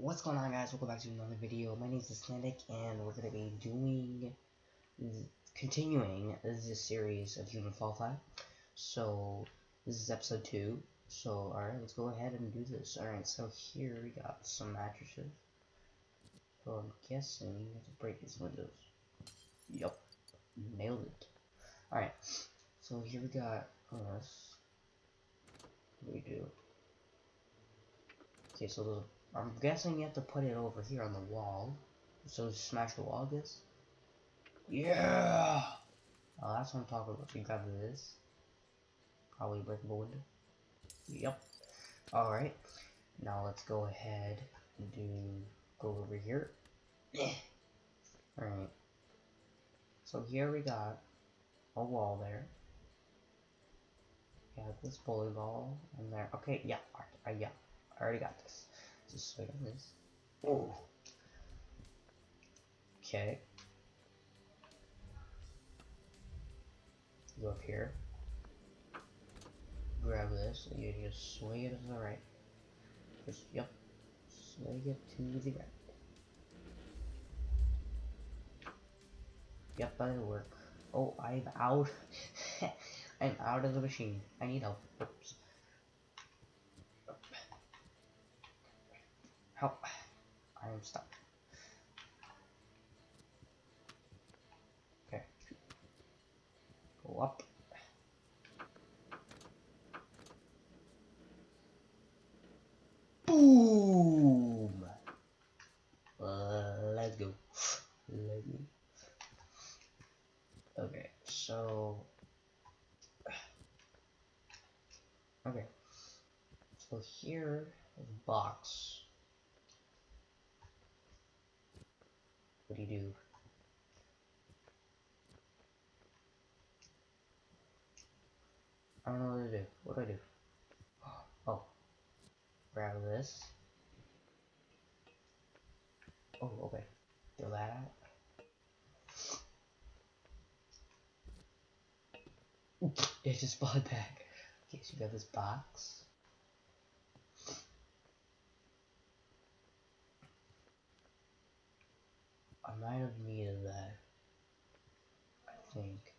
What's going on, guys? Welcome back to another video. My name is Aesthetic, and we're going to be continuing this series of Human Fall Flat. So, this is episode 2. So, alright, let's go ahead and do this. Alright, so here we got some mattresses. So, I'm guessing we have to break these windows. Yup, nailed it. Alright, so here we got us. What do we do? Okay, so I'm guessing you have to put it over here on the wall. So smash the wall, I guess? Yeah! Oh, that's what I'm talking about. So you grab this. Probably breakable window. Yep. Alright. Now let's go ahead and go over here. Alright. So here we got a wall there. Got this bowling ball and there. Okay, yeah. Yeah. I already got this. Just swing on this. Oh. Okay. Go up here. Grab this, and you just swing it to the right. Just, yep. Swing it to the right. Yep, that'll work. Oh, I'm out. I'm out of the machine. I need help. Oops. Help. I am stuck. Okay. Go up. Boom! Let's go. Let me. Okay, so. Okay. So here is a box. What do you do? I don't know what to do. What do I do? Oh. Grab this. Oh, okay. Throw that out. It just spawned back. Okay, so you got this box. I might have needed that. I think.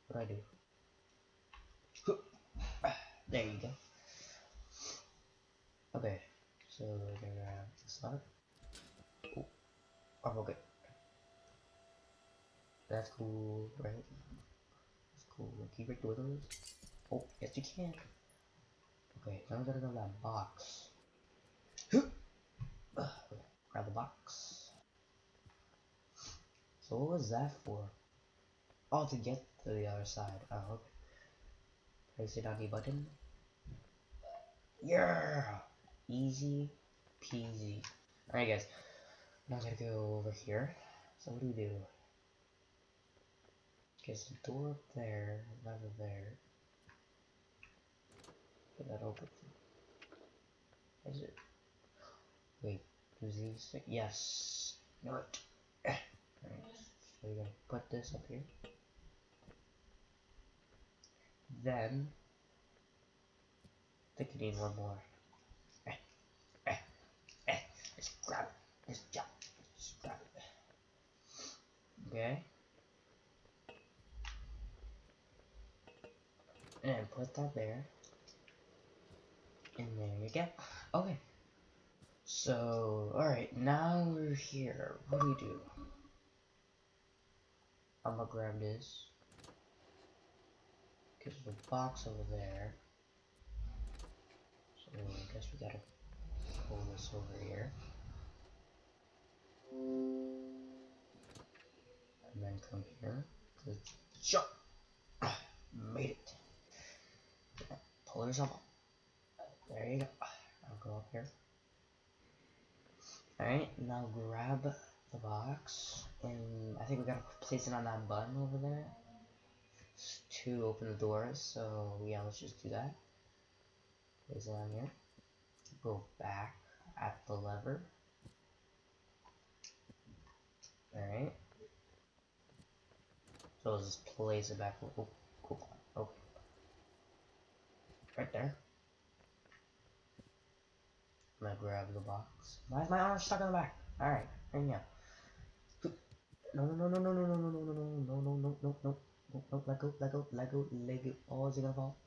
What do I do? There you go. Okay, so we're gonna grab this up. Oh, I'm okay. That's cool, right? That's cool. Can you break the windows? Oh, yes you can. Okay, now we gotta go to that box. Grab the box. So what was that for? Oh, to get to the other side. Oh, okay. Place it on the button. Yeah! Easy peasy. Alright guys, now I gotta go over here. So what do we do? There's a door up there, lever there. Get that open. Is it? Wait, do these things? Yes! Know it! Alright, so you're gonna put this up here. Then, I think you need one more. Just grab it. Just jump. Just grab it. Okay. And put that there. And there you go. Okay. So, alright, now we're here. What do we do? I'm gonna grab this. Because there's a box over there. So, I guess we gotta pull this over here. And then come here. Good jump! Made it. Pull yourself up. There you go. I'll go up here. Alright, now grab the box. And I think we gotta place it on that button over there to open the doors. So, yeah, let's just do that. Place it on here. Go back at the lever. Alright. So let's just place it back. Oh, okay. Right there. I'm gonna grab the box. Why is my arm stuck in the back? Alright, here you go. No, no, no, no, no, no, no, no, no, no, no, no, no, no, no, no, no, let go, let go, let go, let go. Oh, is it gonna fall?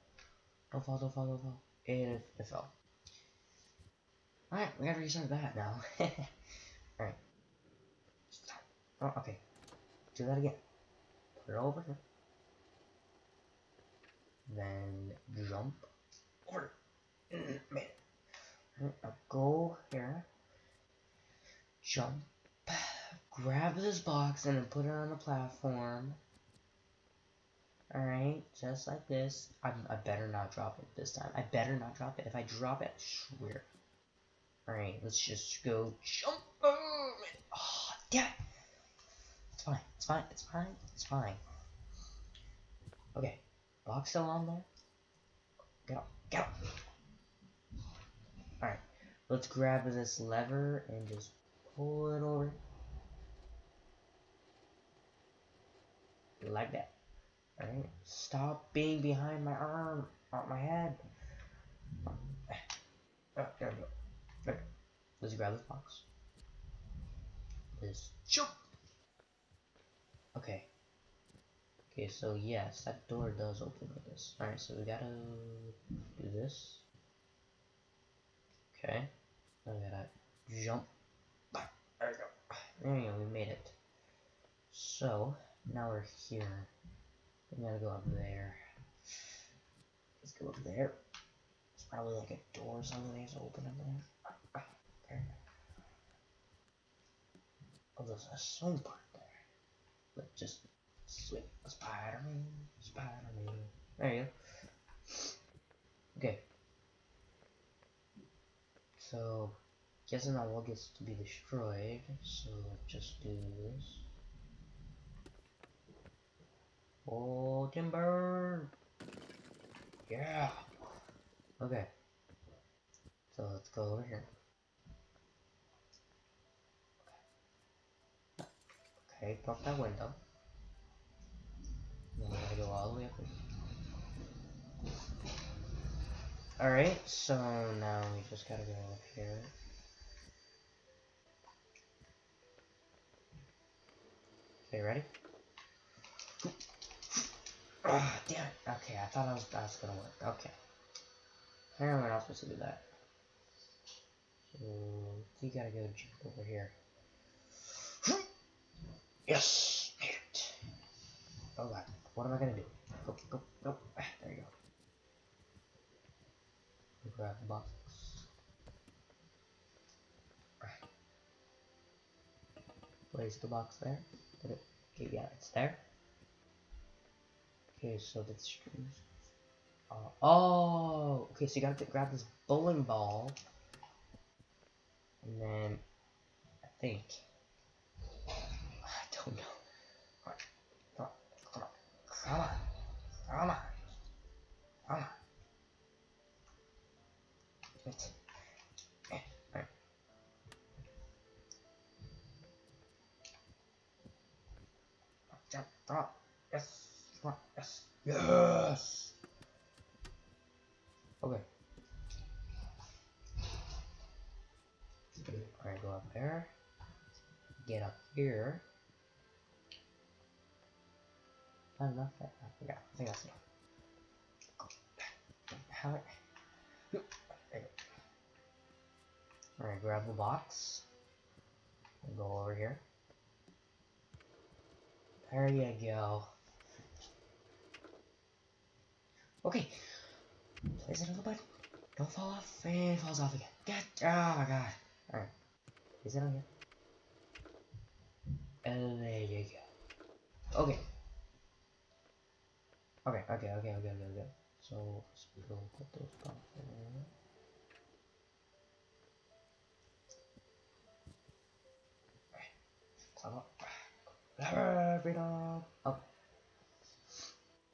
Don't fall, don't fall, don't fall. It fell. Alright, we gotta restart that now. Alright. Stop. Oh, okay. Do that again. Put it over here. Then jump over. Man. Now go here. Jump. Grab this box and then put it on the platform. Alright, just like this. I better not drop it this time. I better not drop it. If I drop it, I swear. Alright, let's just go jump. Oh, damn it. It's fine, it's fine, it's fine, it's fine. Okay, box still on there. Get up, get up. Alright, let's grab this lever and just pull it over. Like that. Alright, stop being behind my arm, not my head. There we go. Okay, let's grab this box. Let's jump. Okay. Okay, so yes, that door does open like this. Alright, so we gotta do this. Okay. Now we gotta jump. There we go. There we go, we made it. So, now we're here. We gotta go up there. Let's go up there. It's probably like a door or something that has to open up there. Okay. Oh, there's a swing part there. Let's just swing. Spider-Man. Spider-Man. There you go. Okay. So, guessing that wall gets to be destroyed. So, let's just do this. Oh, timber! Yeah! Okay. So, let's go over here. Okay, pop that window. Then we gotta go all the way up here. Alright, so now we just gotta go up here. Okay, ready? Ah, oh, damn it. Okay, I thought that was gonna work. Okay. Apparently we're not supposed to do that. So, you gotta go jump over here. Yes! Made it! Oh god, what am I gonna do? Go, go, go. There you go. Grab the box. Place the box there. Did it? Okay, yeah, it's there. Okay, so the strings. Oh, okay, so you gotta grab this bowling ball. And then, I think. I don't know. Come on, come on, come on, come on, come on. Wait. Alright. Jump, drop. Yes. Come on. Yes. Yes. Okay. Alright, go up there. Get up here. Not enough. I forgot. I think that's enough. How? There you go. Alright, grab the box. And go over here. There you go. Okay. Place it on the button. Don't fall off. And it falls off again. Oh my god. Alright. Place it on here. And there you go. Okay. Okay. So, let's go put those boxes in. Climb up. Freedom. Up.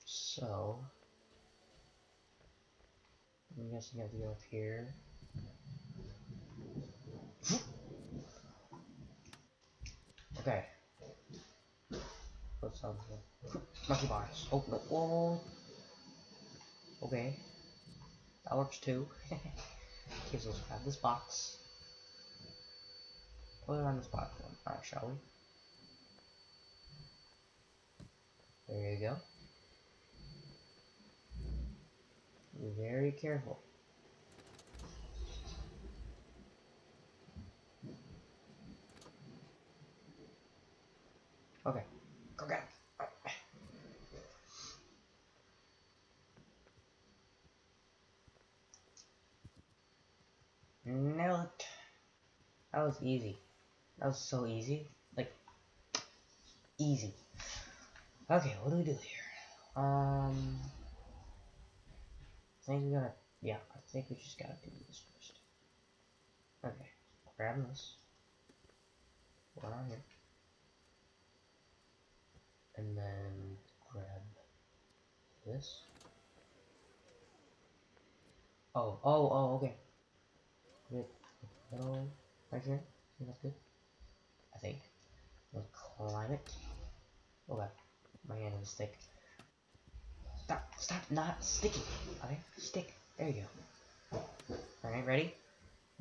So, I'm guessing you have to go up here. Okay. What's up? Monkey bars. Oh no. Whoa. Okay. That works too. Okay, so let's grab this box. Put it on this platform. Alright, shall we? There you go. Be very careful. Okay, go get it. Nailed it. That was easy. That was so easy. Like, easy. Okay, what do we do here? I think we gotta, yeah, I think we just gotta do this first. Okay, grab this. Put it on here. And then grab this. Oh, okay. Good. Little right here. See, that's good. I think. We'll climb it. Oh god, my hand is thick. Stop not sticking. Okay, stick. There you go. Alright, ready?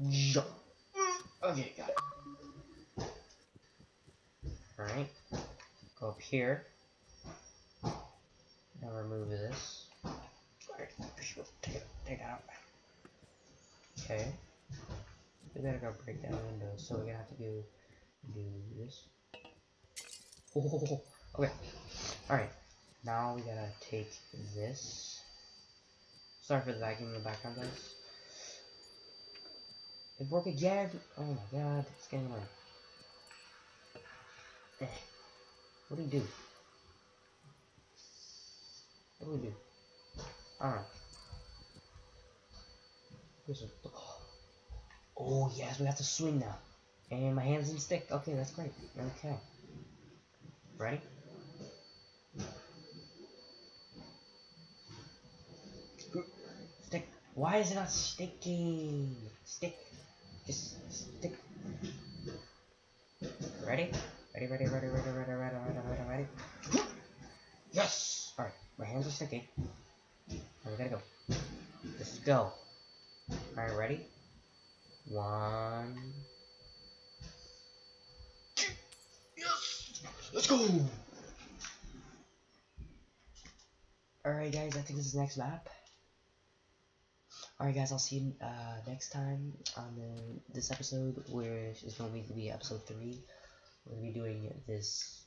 Jump. Okay, got it. Alright. Go up here. Now remove this. Alright, take it out. Okay. We gotta go break down the windows, so we're gonna have to do this. Oh, okay. Alright. Now we gotta take this. Sorry for the vacuum in the background, guys. It broke again! Oh my god, it's getting annoying. What do you do? What do we do? I don't know. This is, oh yes, we have to swing now. And my hands didn't stick. Okay, that's great. Okay. Ready? Stick. Why is it not sticking? Stick. Just stick. Ready? Ready. Yes! Alright, my hands are sticking. Now we gotta go. Just go. Alright, ready? 1. Yes! Let's go! Alright guys, I think this is the next map. Alright guys, I'll see you next time on this episode, which is going to be episode 3. We're going to be doing this.